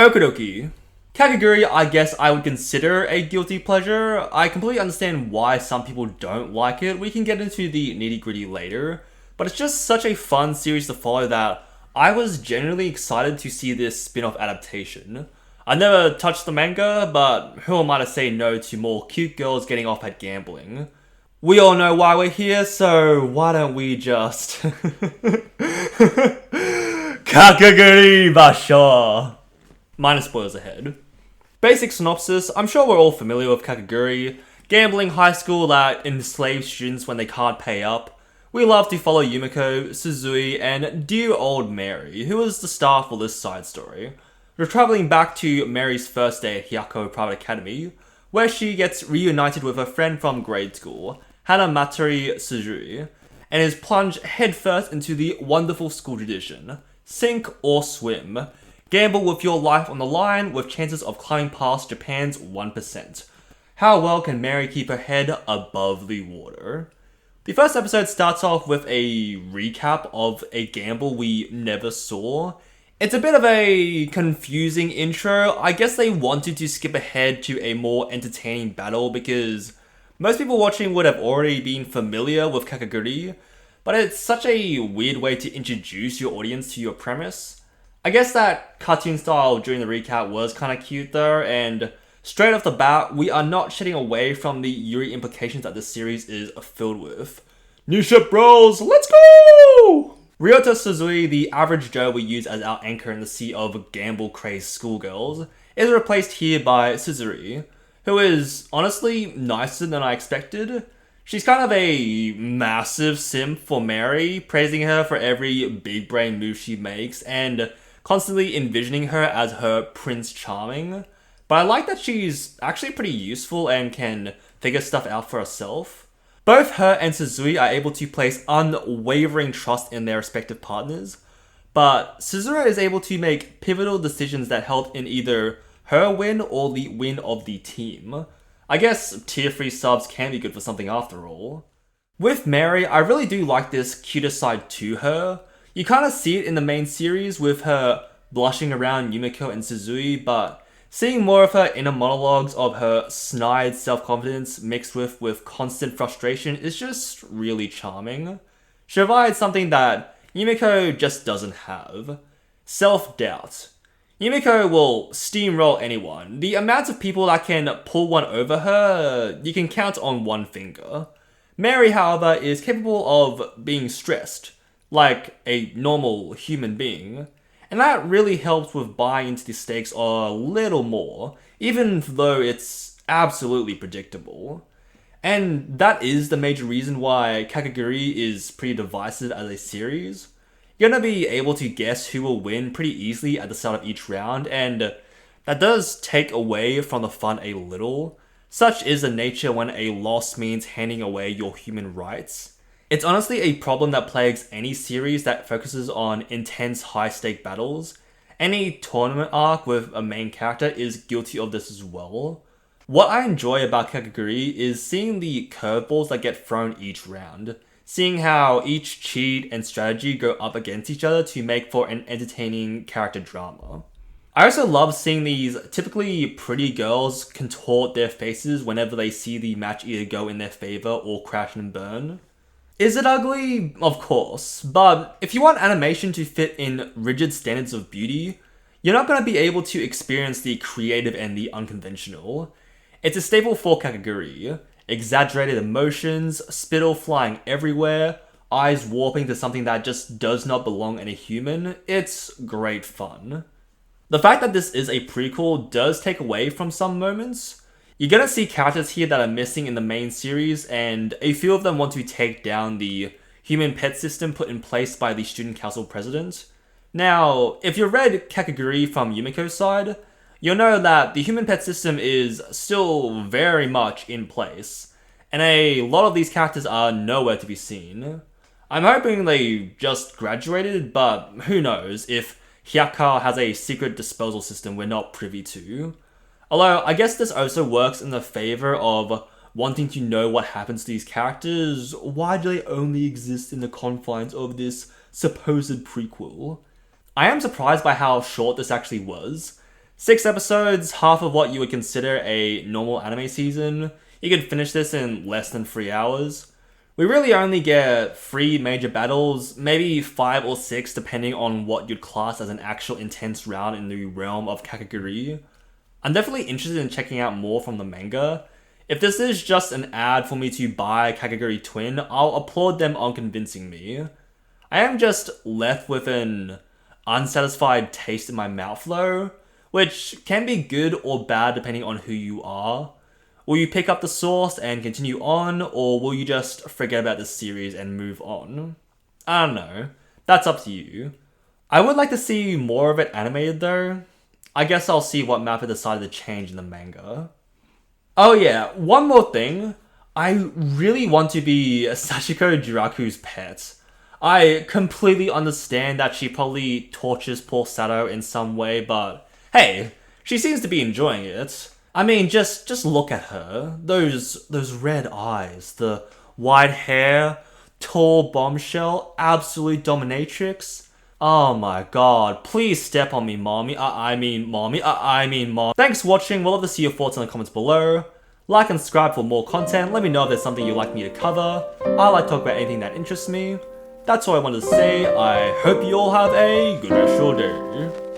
Okidoki. Kakegurui, I guess I would consider a guilty pleasure. I completely understand why some people don't like it. We can get into the nitty gritty later. But it's just such a fun series to follow that I was genuinely excited to see this spin-off adaptation. I never touched the manga, but who am I to say no to more cute girls getting off at gambling? We all know why we're here, so why don't we just... Kakegurui Basho! Minor spoilers ahead. Basic synopsis, I'm sure we're all familiar with Kakegurui. Gambling high school that enslaves students when they can't pay up. We love to follow Yumeko, Suzui, and dear old Mary, who is the star for this side story. We're travelling back to Mary's first day at Hyako Private Academy, where she gets reunited with her friend from grade school, Hanamatari Suzui, and is plunged headfirst into the wonderful school tradition, sink or swim. Gamble with your life on the line with chances of climbing past Japan's 1%. How well can Mary keep her head above the water? The first episode starts off with a recap of a gamble we never saw. It's a bit of a confusing intro. I guess they wanted to skip ahead to a more entertaining battle because most people watching would have already been familiar with Kakegurui, but it's such a weird way to introduce your audience to your premise. I guess that cartoon style during the recap was kind of cute though, and straight off the bat, we are not shedding away from the Yuri implications that this series is filled with. New ship bros, let's go! Ryota Suzui, the average Joe we use as our anchor in the sea of gamble-crazed schoolgirls, is replaced here by Tsuzura, who is honestly nicer than I expected. She's kind of a massive simp for Mary, praising her for every big brain move she makes, and constantly envisioning her as her Prince Charming. But I like that she's actually pretty useful and can figure stuff out for herself. Both her and Suzui are able to place unwavering trust in their respective partners, but Tsuzura is able to make pivotal decisions that help in either her win or the win of the team. I guess tier 3 subs can be good for something after all. With Mary, I really do like this cuter side to her. You kind of see it in the main series with her blushing around Yumeko and Suzui, but seeing more of her inner monologues of her snide self-confidence mixed with constant frustration is just really charming. She provides something that Yumeko just doesn't have. Self-doubt. Yumeko will steamroll anyone. The amount of people that can pull one over her, you can count on one finger. Mary, however, is capable of being stressed, like a normal human being. And that really helps with buying into the stakes a little more, even though it's absolutely predictable. And that is the major reason why Kakegurui is pretty divisive as a series. You're gonna be able to guess who will win pretty easily at the start of each round, and that does take away from the fun a little. Such is the nature when a loss means handing away your human rights. It's honestly a problem that plagues any series that focuses on intense high-stake battles. Any tournament arc with a main character is guilty of this as well. What I enjoy about Kakegurui is seeing the curveballs that get thrown each round, seeing how each cheat and strategy go up against each other to make for an entertaining character drama. I also love seeing these typically pretty girls contort their faces whenever they see the match either go in their favor or crash and burn. Is it ugly? Of course, but if you want animation to fit in rigid standards of beauty, you're not going to be able to experience the creative and the unconventional. It's a staple for Kakegurui. Exaggerated emotions, spittle flying everywhere, eyes warping to something that just does not belong in a human. It's great fun. The fact that this is a prequel does take away from some moments. You're gonna see characters here that are missing in the main series, and a few of them want to take down the human pet system put in place by the student council president. Now, if you read Kakegurui from Yumeko's side, you'll know that the human pet system is still very much in place, and a lot of these characters are nowhere to be seen. I'm hoping they just graduated, but who knows if Hyaka has a secret disposal system we're not privy to. Although, I guess this also works in the favor of wanting to know what happens to these characters. Why do they only exist in the confines of this supposed prequel? I am surprised by how short this actually was. 6 episodes, half of what you would consider a normal anime season. You could finish this in less than 3 hours. We really only get 3 major battles, maybe 5 or 6 depending on what you'd class as an actual intense round in the realm of Kakegurui. I'm definitely interested in checking out more from the manga. If this is just an ad for me to buy Kakegurui Twin, I'll applaud them on convincing me. I am just left with an unsatisfied taste in my mouth though, which can be good or bad depending on who you are. Will you pick up the source and continue on, or will you just forget about this series and move on? I don't know. That's up to you. I would like to see more of it animated though. I guess I'll see what MAPPA decided to change in the manga. Oh yeah, one more thing. I really want to be Sachiko Juraku's pet. I completely understand that she probably tortures poor Sato in some way, but hey, she seems to be enjoying it. I mean, just look at her. Those red eyes, the white hair, tall bombshell, absolute dominatrix. Oh my god, please step on me, mommy. I mean, mom. Thanks for watching. We'll love to see your thoughts in the comments below. Like and subscribe for more content. Let me know if there's something you'd like me to cover. I like to talk about anything that interests me. That's all I wanted to say. I hope you all have a good rest of your day.